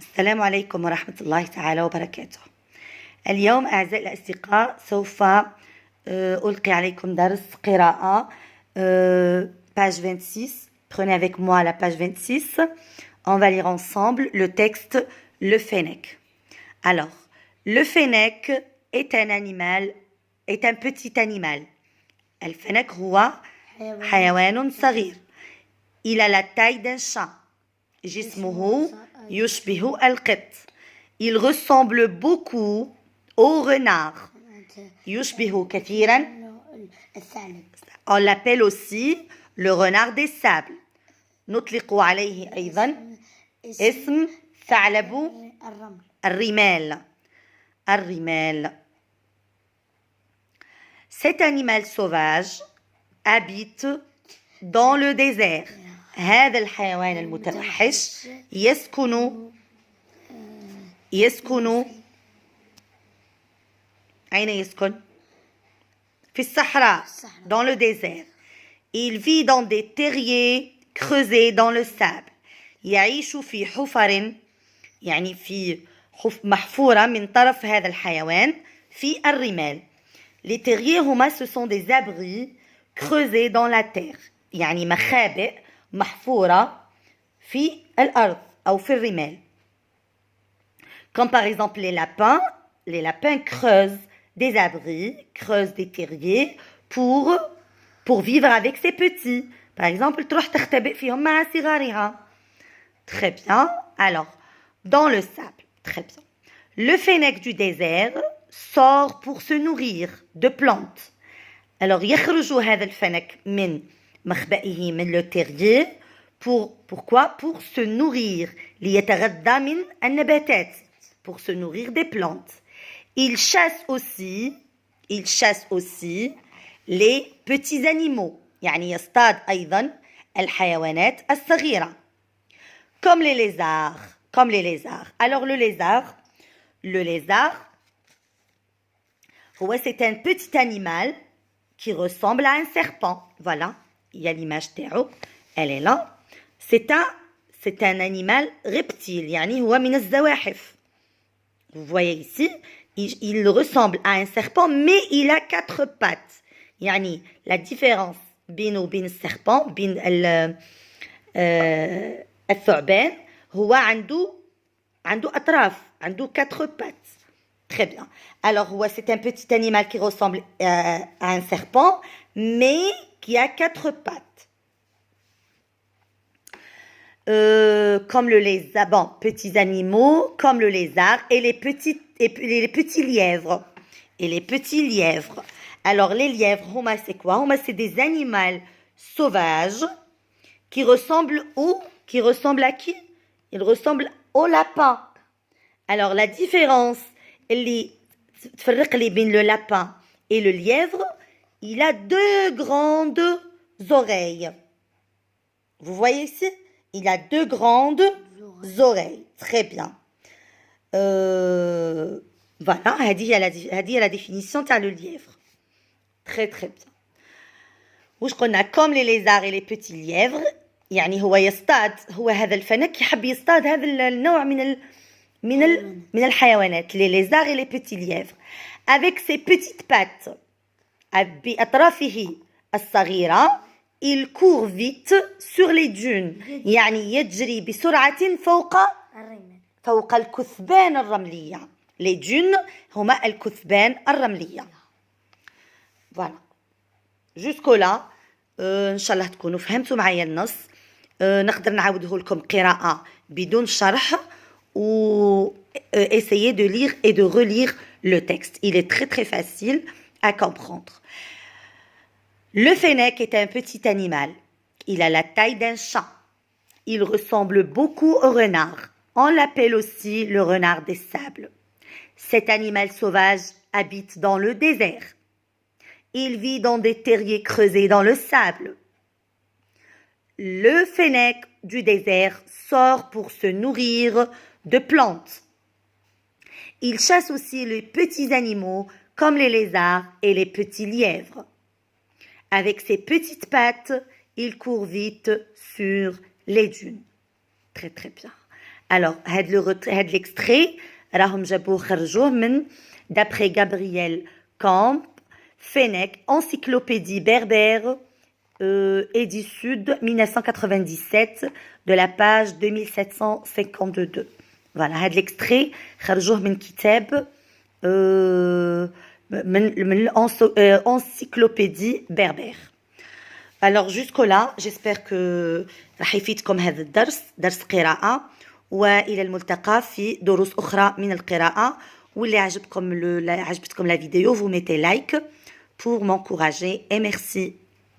السلام عليكم ورحمة الله تعالى وبركاته. اليوم أعزائي الأصدقاء سوف ألقي عليكم درس قراءة page 26. Prenez avec moi la page 26. On va lire ensemble le texte Le Fennec. Alors, le Fennec est un animal, est un petit animal. الفنك هو حيوان صغير. Il a la taille d'un chat. جسمه يشبه القط. Il ressemble beaucoup au renard. يشبه كثيرا. On l'appelle aussi le renard des sables. نطلق عليه أيضا اسم ثعلب الرمال. الرمال. Cet animal sauvage habite dans le désert. هذا الحيوان المتوحش يسكن أين يسكن؟ في الصحراء. Dans le désert. Il vit dans des terriers creusés dans le sable. يعيش في حفر يعني في محفورة من طرف هذا الحيوان في الرمال. Les terriers هما ce sont des abris creusés dans la terre. يعني مخابئ محفورة في الأرض أو في الرمال. Comme par exemple les lapins. Les lapins creusent des abris, creusent des terriers pour vivre avec ses petits. Par exemple, تروح تختبئ فيهم مع صغارها. Très bien. Alors, dans le sable. Très bien. Le fennec du désert sort pour se nourrir de plantes. Alors, يخرج هذا الفنك من مخبئه من le terrier. Pourquoi? Pour se nourrir. ليتغذى من النباتات. Pour se nourrir des plantes. Il chasse aussi les petits animaux. يعني يصطاد أيضا الحيوانات الصغيرة. Comme les lézards. Alors le lézard, c'est un petit animal qui ressemble à un serpent. Voilà, il y a l'image تاعو, elle est là. C'est un animal reptile, يعني هو من الزواحف. Vous voyez ici, il ressemble à un serpent, mais il a 4 pattes. يعني la différence بينه وبين السربان بين الثعبان هو عنده أطراف, عنده 4 pattes. Très bien. Alors, c'est un petit animal qui ressemble à un serpent, mais qui a 4 pattes. Comme le lézard, bon, petits animaux, comme le lézard, et les petits lièvres. Alors, les lièvres, c'est quoi? C'est des animaux sauvages qui ressemblent à qui? Ils ressemblent au lapin. Alors, la différence, le lapin et le lièvre, il a 2 grandes oreilles. Vous voyez ici? Il a 2 grandes oreilles. Très bien. Voilà, هذه هي la définition تاع le lièvre. Très très bien. واش قلنا comme les lézards et les petits lièvres يعني هو هذا الفنك يحب يصطاد هذا النوع من الحيوانات les lézards et les petits lièvres avec ses petites pattes بأطرافه الصغيرة. Il court vite sur les dunes يعني يجري بسرعة فوق الكثبان الرملية. Les dunes هما الكثبان الرملية. Voilà. Jusqu'au là إن شاء الله تكونوا فهمتوا معايا النص. نقدر نعاوده لكم قراءة بدون شرح ou essayez de lire et de relire le texte. Il est très très facile à comprendre. Le fennec est un petit animal. Il a la taille d'un chat. Il ressemble beaucoup au renard. On l'appelle aussi le renard des sables. Cet animal sauvage habite dans le désert. Il vit dans des terriers creusés dans le sable. Le fennec du désert sort pour se nourrir de plantes. Il chasse aussi les petits animaux comme les lézards et les petits lièvres. Avec ses petites pattes, il court vite sur les dunes. Très très bien. Alors, هاد l'extrait راهم جابوه خرجوه من d'après Gabriel Camp, Fennec, Encyclopédie berbère, Édit Sud, 1997, de la page 2752. Voilà, هاد l'extrait خرجوه من كتاب من encyclopédie berbère. Alors jusqu'au là, j'espère que راح يفيدكم هذا الدرس، درس قراءة، وإلى الملتقى في دروس أخرى من القراءة. واللي عجبتكم la vidéo, vous mettez like pour m'encourager et merci.